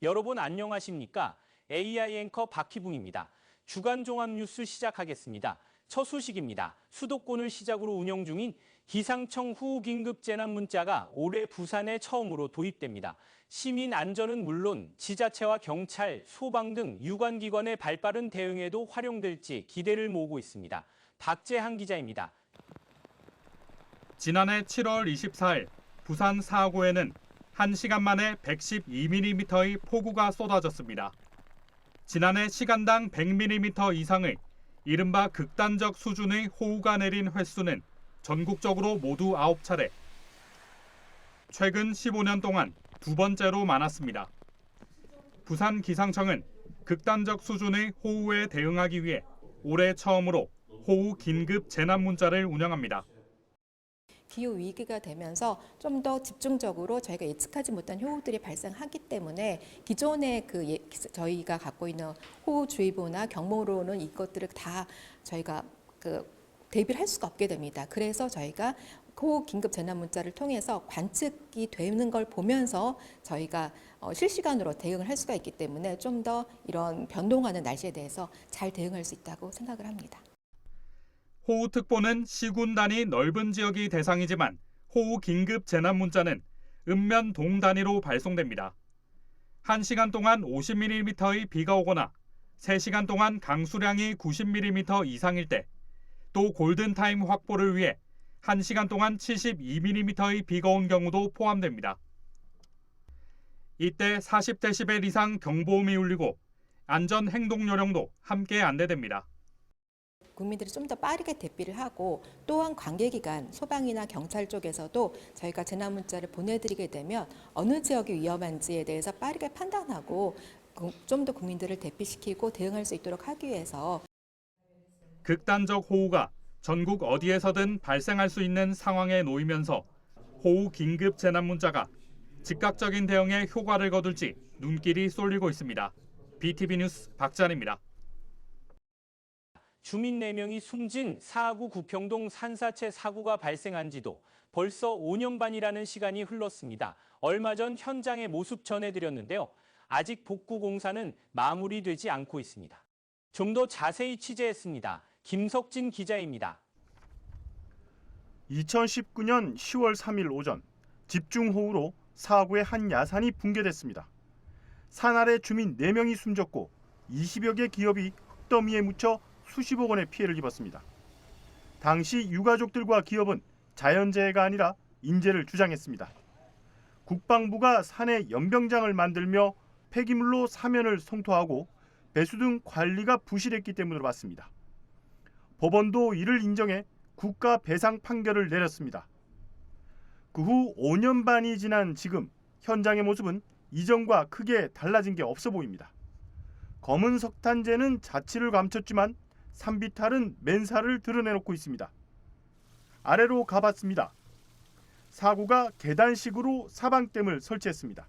여러분 안녕하십니까? AI 앵커 박희붕입니다. 주간 종합 뉴스 시작하겠습니다. 첫 소식입니다. 수도권을 시작으로 운영 중인 기상청 후 긴급 재난 문자가 올해 부산에 처음으로 도입됩니다. 시민 안전은 물론 지자체와 경찰, 소방 등 유관기관의 발빠른 대응에도 활용될지 기대를 모으고 있습니다. 박재한 기자입니다. 지난해 7월 24일 부산 사구에는 1시간 만에 112mm의 폭우가 쏟아졌습니다. 지난해 시간당 100mm 이상의 이른바 극단적 수준의 호우가 내린 횟수는 전국적으로 모두 9차례. 최근 15년 동안 두 번째로 많았습니다. 부산 기상청은 극단적 수준의 호우에 대응하기 위해 올해 처음으로 호우 긴급 재난 문자를 운영합니다. 기후 위기가 되면서 좀 더 집중적으로 저희가 예측하지 못한 효우들이 발생하기 때문에 기존의 저희가 갖고 있는 호우주의보나 경보로는 이것들을 다 저희가 대비를 할 수가 없게 됩니다. 그래서 저희가 호우 긴급 재난 문자를 통해서 관측이 되는 걸 보면서 저희가 실시간으로 대응을 할 수가 있기 때문에 좀 더 이런 변동하는 날씨에 대해서 잘 대응할 수 있다고 생각을 합니다. 호우특보는 시군 단위 넓은 지역이 대상이지만 호우 긴급 재난 문자는 읍면 동 단위로 발송됩니다. 1시간 동안 50mm의 비가 오거나 3시간 동안 강수량이 90mm 이상일 때, 또 골든타임 확보를 위해 1시간 동안 72mm의 비가 온 경우도 포함됩니다. 이때 40데시벨 이상 경보음이 울리고 안전행동요령도 함께 안내됩니다. 국민들이 좀 더 빠르게 대피를 하고 또한 관계기관, 소방이나 경찰 쪽에서도 저희가 재난 문자를 보내드리게 되면 어느 지역이 위험한지에 대해서 빠르게 판단하고 좀 더 국민들을 대피시키고 대응할 수 있도록 하기 위해서 극단적 호우가 전국 어디에서든 발생할 수 있는 상황에 놓이면서 호우 긴급 재난 문자가 즉각적인 대응에 효과를 거둘지 눈길이 쏠리고 있습니다. BTV 뉴스 박찬입니다. 주민 4명이 숨진 사구 구평동 산사체 사고가 발생한 지도 벌써 5년 반이라는 시간이 흘렀습니다. 얼마 전 현장의 모습 전해드렸는데요. 아직 복구 공사는 마무리되지 않고 있습니다. 좀 더 자세히 취재했습니다. 김석진 기자입니다. 2019년 10월 3일 오전 집중호우로 사구의 한 야산이 붕괴됐습니다. 산 아래 주민 4명이 숨졌고 20여 개 기업이 흙더미에 묻혀 수십억 원의 피해를 입었습니다. 당시 유가족들과 기업은 자연재해가 아니라 인재를 주장했습니다. 국방부가 산에 연병장을 만들며 폐기물로 사면을 성토하고 배수 등 관리가 부실했기 때문으로 봤습니다. 법원도 이를 인정해 국가 배상 판결을 내렸습니다. 그 후 5년 반이 지난 지금 현장의 모습은 이전과 크게 달라진 게 없어 보입니다. 검은 석탄재는 자취를 감췄지만 산비탈은 맨살을 드러내놓고 있습니다. 아래로 가봤습니다. 사구가 계단식으로 사방댐을 설치했습니다.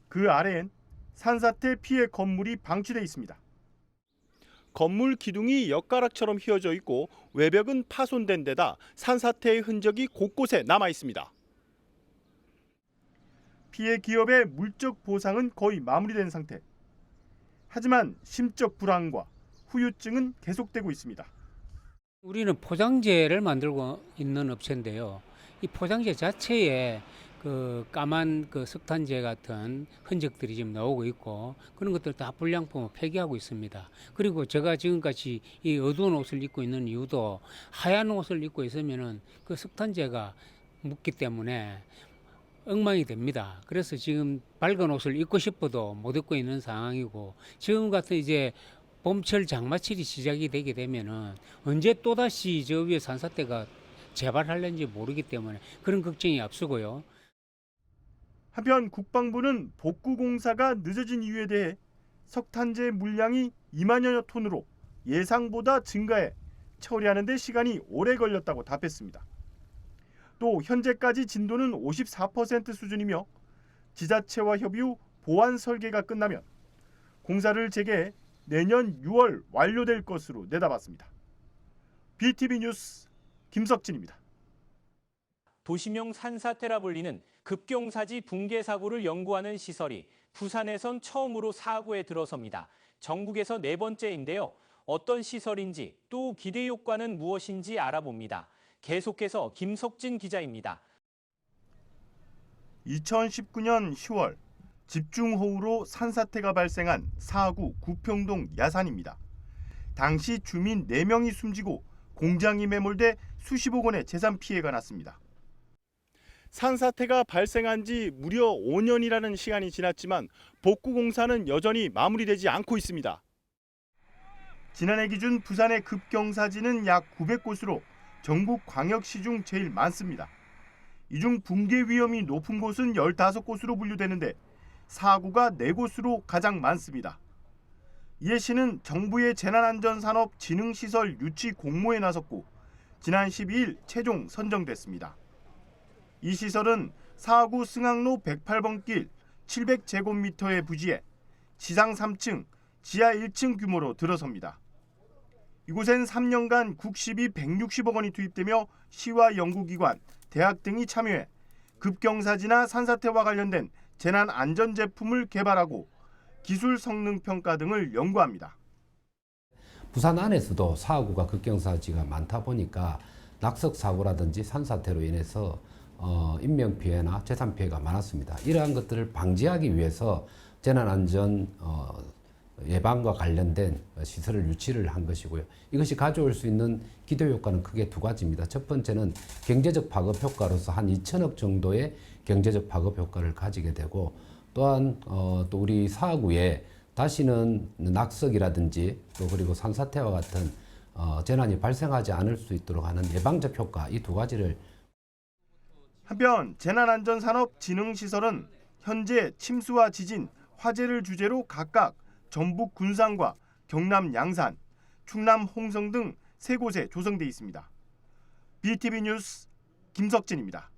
그 아래엔 산사태 피해 건물이 방치돼 있습니다. 건물 기둥이 엿가락처럼 휘어져 있고 외벽은 파손된 데다 산사태의 흔적이 곳곳에 남아 있습니다. 피해 기업의 물적 보상은 거의 마무리된 상태. 하지만 심적 불안과 후유증은 계속되고 있습니다. 우리는 포장재를 만들고 있는 업체인데요. 이 포장재 자체에 까만 석탄재 같은 흔적들이 지금 나오고 있고 그런 것들 다 불량품을 폐기하고 있습니다. 그리고 제가 지금까지 이 어두운 옷을 입고 있는 이유도 하얀 옷을 입고 있으면은 그 석탄재가 묻기 때문에 엉망이 됩니다. 그래서 지금 밝은 옷을 입고 싶어도 못 입고 있는 상황이고 지금 같은 이제 봄철 장마철이 시작이 되게 되면은 언제 또다시 저 위에 산사태가 재발할는지 모르기 때문에 그런 걱정이 앞서고요. 한편 국방부는 복구 공사가 늦어진 이유에 대해 석탄재 물량이 2만여 톤으로 예상보다 증가해 처리하는 데 시간이 오래 걸렸다고 답했습니다. 또 현재까지 진도는 54% 수준이며 지자체와 협의 후 보완 설계가 끝나면 공사를 재개해 내년 6월 완료될 것으로 내다봤습니다. BTV 뉴스 김석진입니다. 도시명 산사태라 불리는 급경사지 붕괴 사고를 연구하는 시설이 부산에선 처음으로 사고에 들어섭니다. 전국에서 네 번째인데요. 어떤 시설인지 또 기대 효과는 무엇인지 알아봅니다. 계속해서 김석진 기자입니다. 2019년 10월 집중호우로 산사태가 발생한 사구 구평동 야산입니다. 당시 주민 4명이 숨지고 공장이 매몰돼 수십억 원의 재산 피해가 났습니다. 산사태가 발생한 지 무려 5년이라는 시간이 지났지만 복구 공사는 여전히 마무리되지 않고 있습니다. 지난해 기준 부산의 급경사지는 약 900곳으로 전국 광역시 중 제일 많습니다. 이 중 붕괴 위험이 높은 곳은 15곳으로 분류되는데 사구가 4곳으로 가장 많습니다. 이에 시는 정부의 재난안전산업진흥시설 유치 공모에 나섰고 지난 12일 최종 선정됐습니다. 이 시설은 사구 승학로 108번 길 700제곱미터의 부지에 지상 3층, 지하 1층 규모로 들어섭니다. 이곳엔 3년간 국시비 160억 원이 투입되며 시와 연구기관, 대학 등이 참여해 급경사지나 산사태와 관련된 재난안전제품을 개발하고 기술 성능 평가 등을 연구합니다. 부산 안에서도 사고가 급경사지가 많다 보니까 낙석 사고라든지 산사태로 인해서 인명피해나 재산피해가 많았습니다. 이러한 것들을 방지하기 위해서 재난안전 예방과 관련된 시설을 유치를 한 것이고요. 이것이 가져올 수 있는 기대 효과는 크게 두 가지입니다. 첫 번째는 경제적 파급 효과로서 한 2천억 정도의 경제적 파급 효과를 가지게 되고 또한 또 우리 사구에 다시는 낙석이라든지 또 그리고 산사태와 같은 재난이 발생하지 않을 수 있도록 하는 예방적 효과 이 두 가지를. 한편 재난안전산업진흥시설은 현재 침수와 지진, 화재를 주제로 각각 전북 군산과 경남 양산, 충남 홍성 등 3곳에 조성돼 있습니다. BTV 뉴스 김석진입니다.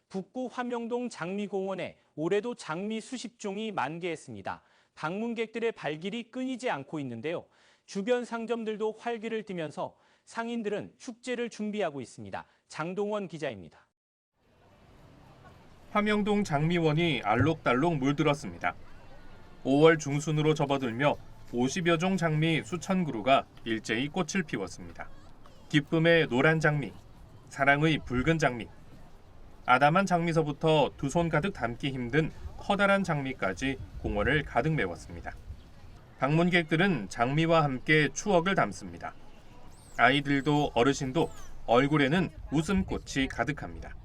북구 화명동 장미공원에 올해도 장미 수십 종이 만개했습니다. 방문객들의 발길이 끊이지 않고 있는데요. 주변 상점들도 활기를 띠면서 상인들은 축제를 준비하고 있습니다. 장동원 기자입니다. 화명동 장미원이 알록달록 물들었습니다. 5월 중순으로 접어들며 50여 종 장미 수천 그루가 일제히 꽃을 피웠습니다. 기쁨의 노란 장미, 사랑의 붉은 장미, 아담한 장미서부터 두 손 가득 담기 힘든 커다란 장미까지 공원을 가득 메웠습니다. 방문객들은 장미와 함께 추억을 담습니다. 아이들도 어르신도 얼굴에는 웃음꽃이 가득합니다.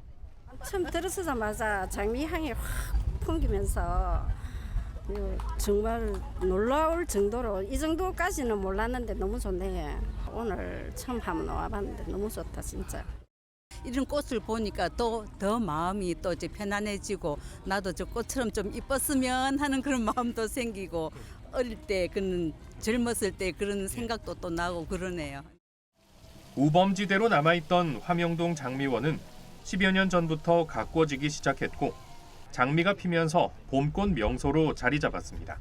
처음 들어서자마자 장미 향이 확 풍기면서 정말 놀라울 정도로 이 정도까지는 몰랐는데 너무 좋네요. 오늘 처음 한번 와봤는데 너무 좋다 진짜. 이런 꽃을 보니까 또 더 마음이 또 이제 편안해지고 나도 저 꽃처럼 좀 이뻤으면 하는 그런 마음도 생기고 어릴 때 그런 젊었을 때 그런 생각도 또 나고 그러네요. 우범지대로 남아있던 화명동 장미원은 10여 년 전부터 가꿔지기 시작했고 장미가 피면서 봄꽃 명소로 자리 잡았습니다.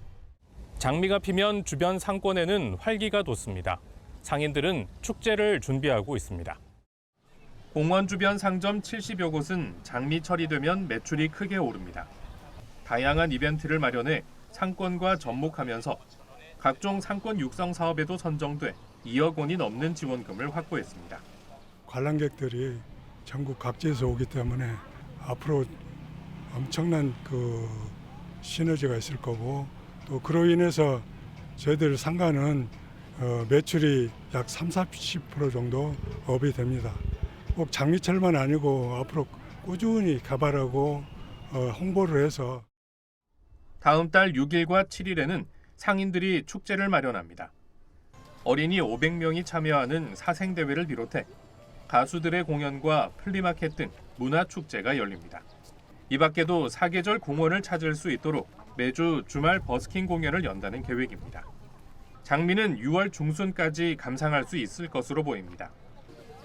장미가 피면 주변 상권에는 활기가 돋습니다. 상인들은 축제를 준비하고 있습니다. 공원 주변 상점 70여 곳은 장미철이 되면 매출이 크게 오릅니다. 다양한 이벤트를 마련해 상권과 접목하면서 각종 상권 육성 사업에도 선정돼 2억 원이 넘는 지원금을 확보했습니다. 관람객들이 전국 각지에서 오기 때문에 앞으로 엄청난 시너지가 있을 거고 또 그로 인해서 저희들 상가는 매출이 약 30-40% 정도 업이 됩니다. 꼭 장미철만 아니고 앞으로 꾸준히 개발하고 홍보를 해서 다음 달 6일과 7일에는 상인들이 축제를 마련합니다. 어린이 500명이 참여하는 사생대회를 비롯해 가수들의 공연과 플리마켓 등 문화축제가 열립니다. 이 밖에도 사계절 공원을 찾을 수 있도록 매주 주말 버스킹 공연을 연다는 계획입니다. 장미는 6월 중순까지 감상할 수 있을 것으로 보입니다.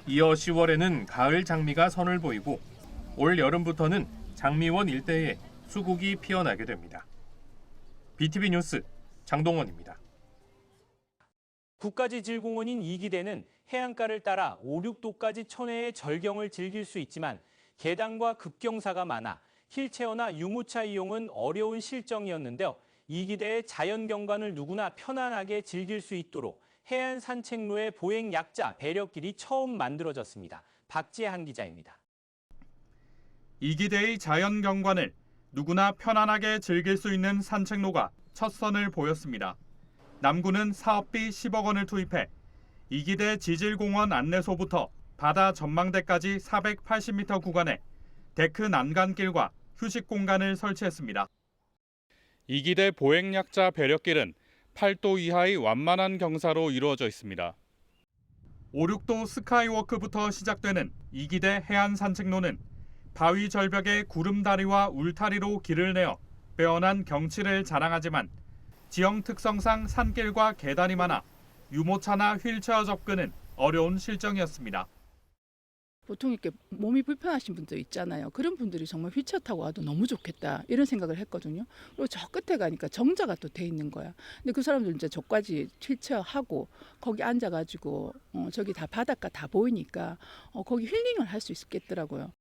이어 10월에는 가을 장미가 선을 보이고 올 여름부터는 장미원 일대에 수국이 피어나게 됩니다. BTV 뉴스 장동원입니다. 국가지질공원인 이기대는 해안가를 따라 5, 6도까지 천혜의 절경을 즐길 수 있지만 계단과 급경사가 많아 휠체어나 유모차 이용은 어려운 실정이었는데요. 이 기대의 자연 경관을 누구나 편안하게 즐길 수 있도록 해안 산책로의 보행 약자 배려길이 처음 만들어졌습니다. 박지한 기자입니다. 이기대의 자연 경관을 누구나 편안하게 즐길 수 있는 산책로가 첫 선을 보였습니다. 남구는 사업비 10억 원을 투입해 이기대 지질공원 안내소부터 바다 전망대까지 480m 구간에 데크 난간길과 휴식 공간을 설치했습니다. 이기대 보행약자 배려길은 8도 이하의 완만한 경사로 이루어져 있습니다. 5, 6도 스카이워크부터 시작되는 이기대 해안 산책로는 바위 절벽의 구름다리와 울타리로 길을 내어 빼어난 경치를 자랑하지만 지형 특성상 산길과 계단이 많아 유모차나 휠체어 접근은 어려운 실정이었습니다. 보통 이렇게 몸이 불편하신 분들 있잖아요. 그런 분들이 정말 휠체어 타고 와도 너무 좋겠다 이런 생각을 했거든요. 그리고 저 끝에 가니까 정자가 또 돼 있는 거야. 근데 그 사람들 이제 저까지 휠체어 하고 거기 앉아가지고 저기 다 바닷가 다 보이니까 거기 힐링을 할 수 있겠더라고요.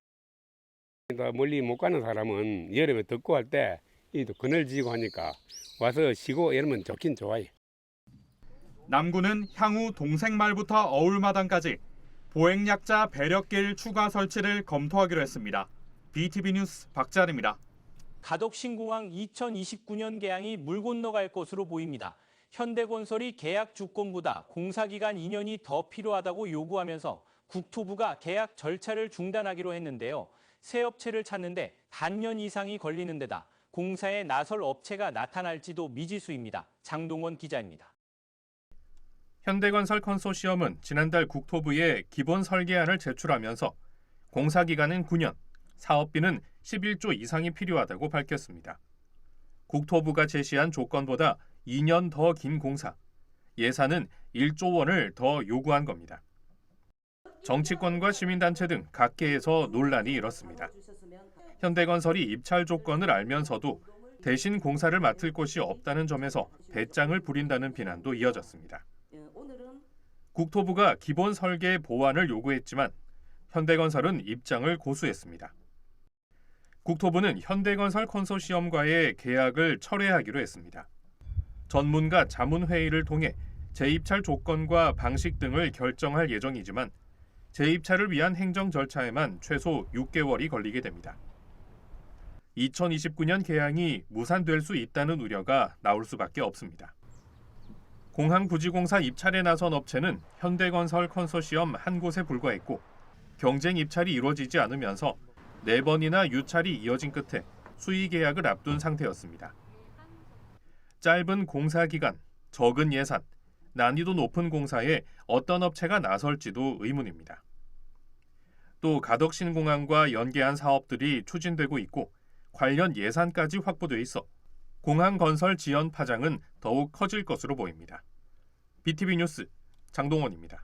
멀리 못 가는 사람은 여름에 덥고 할 때 이 그늘지고 하니까 와서 쉬고 이러면 좋긴 좋아요. 남구는 향후 동생말부터 어울마당까지 보행약자 배려길 추가 설치를 검토하기로 했습니다. BTV 뉴스 박자르입니다. 가덕신공항 2029년 개항이 물 건너갈 것으로 보입니다. 현대건설이 계약 주권보다 공사기간 2년이 더 필요하다고 요구하면서 국토부가 계약 절차를 중단하기로 했는데요. 새 업체를 찾는데 반년 이상이 걸리는 데다 공사에 나설 업체가 나타날지도 미지수입니다. 장동원 기자입니다. 현대건설 컨소시엄은 지난달 국토부에 기본 설계안을 제출하면서 공사 기간은 9년, 사업비는 11조 이상이 필요하다고 밝혔습니다. 국토부가 제시한 조건보다 2년 더 긴 공사, 예산은 1조 원을 더 요구한 겁니다. 정치권과 시민단체 등 각계에서 논란이 일었습니다. 현대건설이 입찰 조건을 알면서도 대신 공사를 맡을 곳이 없다는 점에서 배짱을 부린다는 비난도 이어졌습니다. 국토부가 기본 설계 보완을 요구했지만 현대건설은 입장을 고수했습니다. 국토부는 현대건설 컨소시엄과의 계약을 철회하기로 했습니다. 전문가 자문회의를 통해 재입찰 조건과 방식 등을 결정할 예정이지만 재입찰을 위한 행정 절차에만 최소 6개월이 걸리게 됩니다. 2029년 개항이 무산될 수 있다는 우려가 나올 수밖에 없습니다. 공항부지공사 입찰에 나선 업체는 현대건설 컨소시엄 한 곳에 불과했고 경쟁 입찰이 이루어지지 않으면서 4번이나 유찰이 이어진 끝에 수의 계약을 앞둔 상태였습니다. 짧은 공사 기간, 적은 예산, 난이도 높은 공사에 어떤 업체가 나설지도 의문입니다. 또 가덕신공항과 연계한 사업들이 추진되고 있고 관련 예산까지 확보돼 있어 공항 건설 지연 파장은 더욱 커질 것으로 보입니다. BTV 뉴스 장동원입니다.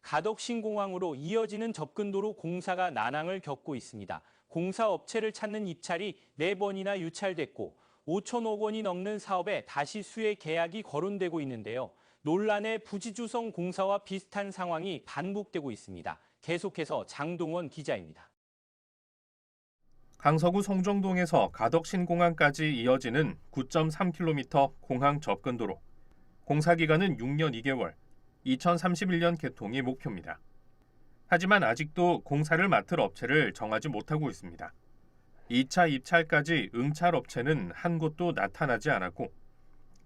가덕신공항으로 이어지는 접근도로 공사가 난항을 겪고 있습니다. 공사업체를 찾는 입찰이 4번이나 유찰됐고 5천억 원이 넘는 사업에 다시 수혜 계약이 거론되고 있는데요. 논란의 부지주성 공사와 비슷한 상황이 반복되고 있습니다. 계속해서 장동원 기자입니다. 강서구 송정동에서 가덕신공항까지 이어지는 9.3km 공항 접근도로. 공사 기간은 6년 2개월, 2031년 개통이 목표입니다. 하지만 아직도 공사를 맡을 업체를 정하지 못하고 있습니다. 2차 입찰까지 응찰 업체는 한 곳도 나타나지 않았고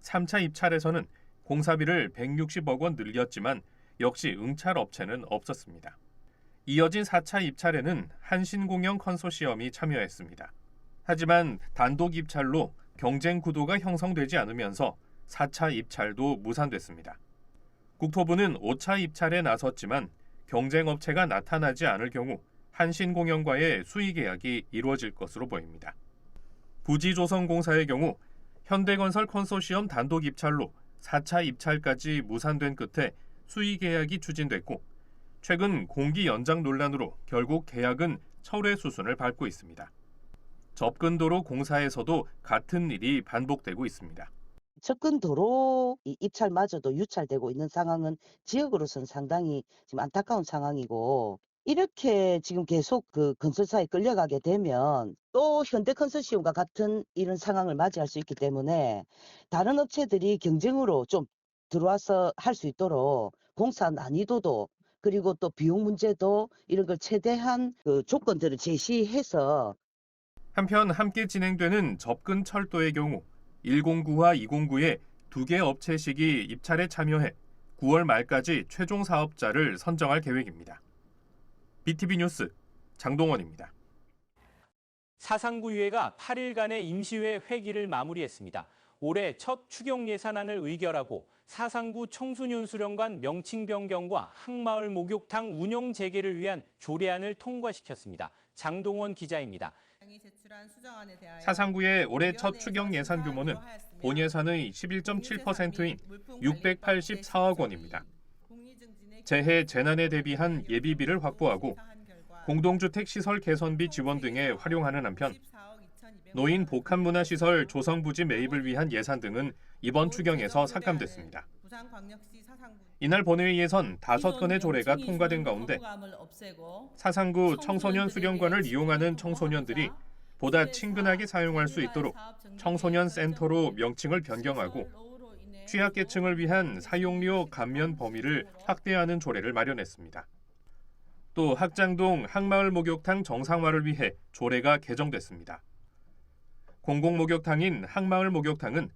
3차 입찰에서는 공사비를 160억 원 늘렸지만 역시 응찰 업체는 없었습니다. 이어진 4차 입찰에는 한신공영 컨소시엄이 참여했습니다. 하지만 단독 입찰로 경쟁 구도가 형성되지 않으면서 4차 입찰도 무산됐습니다. 국토부는 5차 입찰에 나섰지만 경쟁 업체가 나타나지 않을 경우 한신공영과의 수의 계약이 이루어질 것으로 보입니다. 부지조성공사의 경우 현대건설 컨소시엄 단독 입찰로 4차 입찰까지 무산된 끝에 수의 계약이 추진됐고 최근 공기 연장 논란으로 결국 계약은 철회 수순을 밟고 있습니다. 접근도로 공사에서도 같은 일이 반복되고 있습니다. 접근도로 입찰마저도 유찰되고 있는 상황은 지역으로서는 상당히 지금 안타까운 상황이고 이렇게 지금 계속 그 건설사에 끌려가게 되면 또 현대컨소시엄과 같은 이런 상황을 맞이할 수 있기 때문에 다른 업체들이 경쟁으로 좀 들어와서 할 수 있도록 공사 난이도도 그리고 또 비용 문제도 이런 걸 최대한 그 조건들을 제시해서 한편 함께 진행되는 접근 철도의 경우 109와 209의 2개 업체식이 입찰에 참여해 9월 말까지 최종 사업자를 선정할 계획입니다. BTV 뉴스 장동원입니다. 사상구의회가 8일간의 임시회 회기를 마무리했습니다. 올해 첫 추경 예산안을 의결하고 사상구 청소년 수련관 명칭 변경과 항마을 목욕탕 운영 재개를 위한 조례안을 통과시켰습니다. 장동원 기자입니다. 사상구의 올해 첫 추경 예산 규모는 본 예산의 11.7%인 684억 원입니다. 재해 재난에 대비한 예비비를 확보하고 공동주택 시설 개선비 지원 등에 활용하는 한편 노인 복합문화시설 조성부지 매입을 위한 예산 등은 이번 추경에서 삭감됐습니다. 이날 본회의에선 5건의 조례가 통과된 가운데 사상구 청소년 수련관을 이용하는 청소년들이 보다 친근하게 사용할 수 있도록 청소년 센터로 명칭을 변경하고 취약계층을 위한 사용료 감면 범위를 확대하는 조례를 마련했습니다. 또 학장동 항마을 목욕탕 정상화를 위해 조례가 개정됐습니다. 공공목욕탕인 항마을 목욕탕은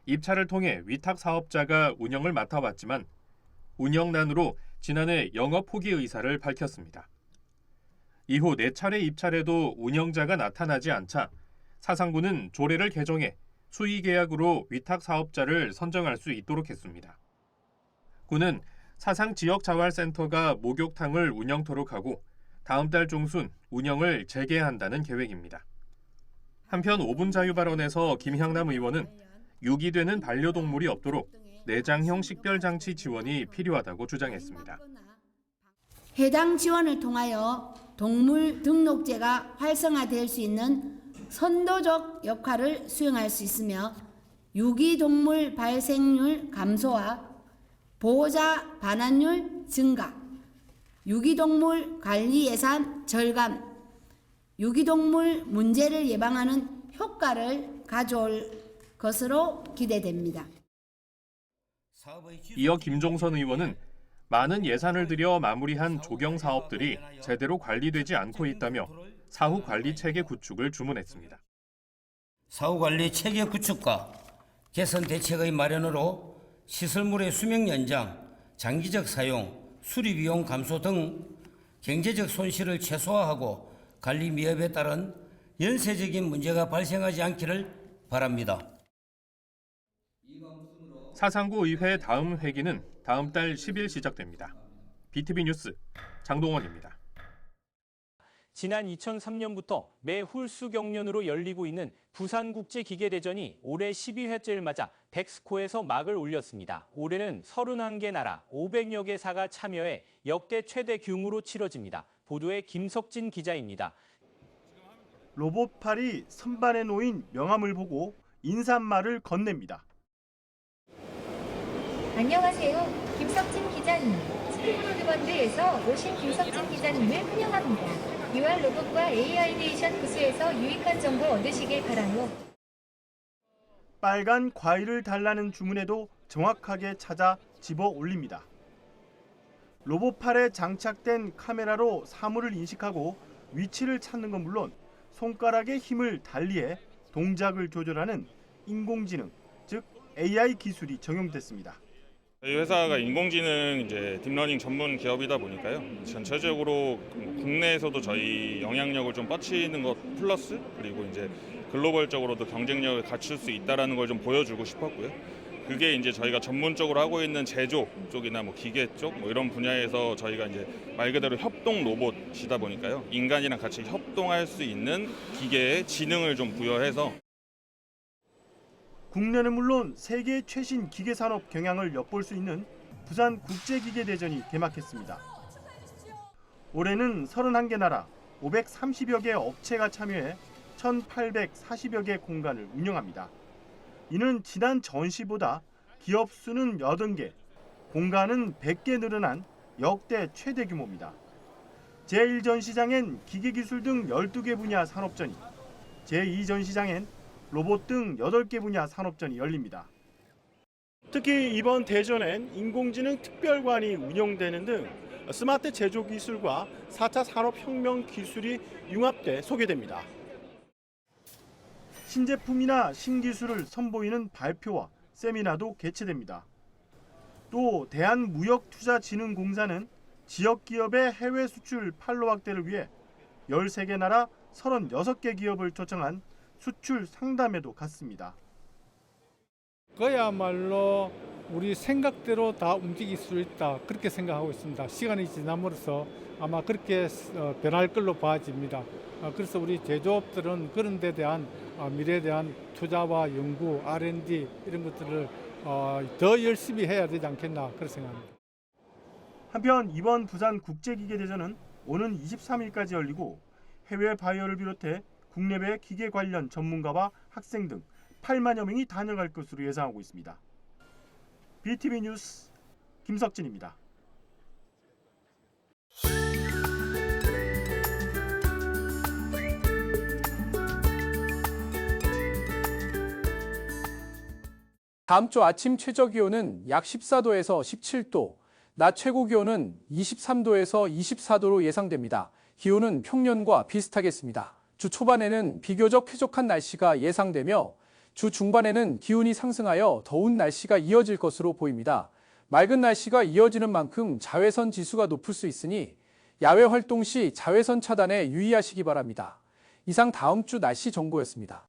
입찰을 통해 위탁 사업자가 운영을 맡아왔지만 운영난으로 지난해 영업 포기 의사를 밝혔습니다. 이후 4차례 입찰에도 운영자가 나타나지 않자 사상구는 조례를 개정해 수의계약으로 위탁 사업자를 선정할 수 있도록 했습니다. 구는 사상지역자활센터가 목욕탕을 운영토록 하고 다음 달 중순 운영을 재개한다는 계획입니다. 한편 5분 자유 발언에서 김향남 의원은 유기되는 반려동물이 없도록 내장형 식별장치 지원이 필요하다고 주장했습니다. 해당 지원을 통하여 동물 등록제가 활성화될 수 있는 선도적 역할을 수행할 수 있으며 유기동물 발생률 감소와 보호자 반환율 증가, 유기동물 관리 예산 절감, 유기동물 문제를 예방하는 효과를 가져올 것으로 기대됩니다. 이어 김종선 의원은 많은 예산을 들여 마무리한 조경 사업들이 제대로 관리되지 않고 있다며 사후 관리 체계 구축을 주문했습니다. 사후 관리 체계 구축과 개선 대책의 마련으로 시설물의 수명 연장, 장기적 사용, 수리 비용 감소 등 경제적 손실을 최소화하고 관리 미흡에 따른 연쇄적인 문제가 발생하지 않기를 바랍니다. 사상구 의회 다음 회기는 다음 달 10일 시작됩니다. BTV 뉴스 장동원입니다. 지난 2003년부터 매 홀수 경년으로 열리고 있는 부산국제기계대전이 올해 12회째를 맞아 백스코에서 막을 올렸습니다. 올해는 31개 나라 500여 개사가 참여해 역대 최대 규모로 치러집니다. 보도에 김석진 기자입니다. 로봇팔이 선반에 놓인 명함을 보고 인사말을 건넵니다. 안녕하세요. 김석진 기자입니다. 스피드로드번드에서 오신 김석진 기자님을 환영합니다. 6월 로봇과 AI데이션 부스에서 유익한 정보 얻으시길 바라요. 빨간 과일을 달라는 주문에도 정확하게 찾아 집어 올립니다. 로봇팔에 장착된 카메라로 사물을 인식하고 위치를 찾는 건 물론 손가락의 힘을 달리해 동작을 조절하는 인공지능, 즉 AI 기술이 적용됐습니다. 저희 회사가 인공지능 딥러닝 전문 기업이다 보니까요. 전체적으로 국내에서도 저희 영향력을 좀 뻗치는 것 플러스 그리고 글로벌적으로도 경쟁력을 갖출 수 있다라는 걸 좀 보여주고 싶었고요. 그게 저희가 전문적으로 하고 있는 제조 쪽이나 기계 쪽 이런 분야에서 저희가 말 그대로 협동 로봇이다 보니까요. 인간이랑 같이 협동할 수 있는 기계에 지능을 좀 부여해서 국내는 물론 세계 최신 기계산업 경향을 엿볼 수 있는 부산 국제기계대전이 개막했습니다. 올해는 31개 나라 530여 개 업체가 참여해 1,840여 개 공간을 운영합니다. 이는 지난 전시보다 기업 수는 80개, 공간은 100개 늘어난 역대 최대 규모입니다. 제1전시장엔 기계기술 등 12개 분야 산업전이, 제2전시장엔 로봇 등 8개 분야 산업전이 열립니다. 특히 이번 대전엔 인공지능 특별관이 운영되는 등 스마트 제조 기술과 4차 산업혁명 기술이 융합돼 소개됩니다. 신제품이나 신기술을 선보이는 발표와 세미나도 개최됩니다. 또 대한무역투자진흥공사는 지역 기업의 해외 수출 판로 확대를 위해 13개 나라 36개 기업을 초청한 수출 상담회도 갖습니다. 그야말로 우리 생각대로 다 움직일 수 있다, 그렇게 생각하고 있습니다. 시간이 지남으로써 아마 그렇게 변할 걸로 봐집니다. 그래서 우리 제조업들은 그런 데 대한 미래에 대한 투자와 연구, R&D 이런 것들을 더 열심히 해야 되지 않겠나 그렇게 생각합니다. 한편 이번 부산 국제기계대전은 오는 23일까지 열리고 해외 바이어를 비롯해 국내외 기계 관련 전문가와 학생 등 8만여 명이 다녀갈 것으로 예상하고 있습니다. BTV 뉴스 김석진입니다. 다음 주 아침 최저기온은 약 14도에서 17도, 낮 최고기온은 23도에서 24도로 예상됩니다. 기온은 평년과 비슷하겠습니다. 주 초반에는 비교적 쾌적한 날씨가 예상되며 주 중반에는 기온이 상승하여 더운 날씨가 이어질 것으로 보입니다. 맑은 날씨가 이어지는 만큼 자외선 지수가 높을 수 있으니 야외 활동 시 자외선 차단에 유의하시기 바랍니다. 이상 다음 주 날씨 정보였습니다.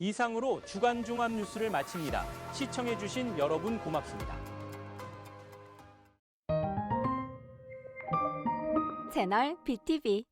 이상으로 주간 종합 뉴스를 마칩니다. 시청해주신 여러분 고맙습니다. 채널 BTV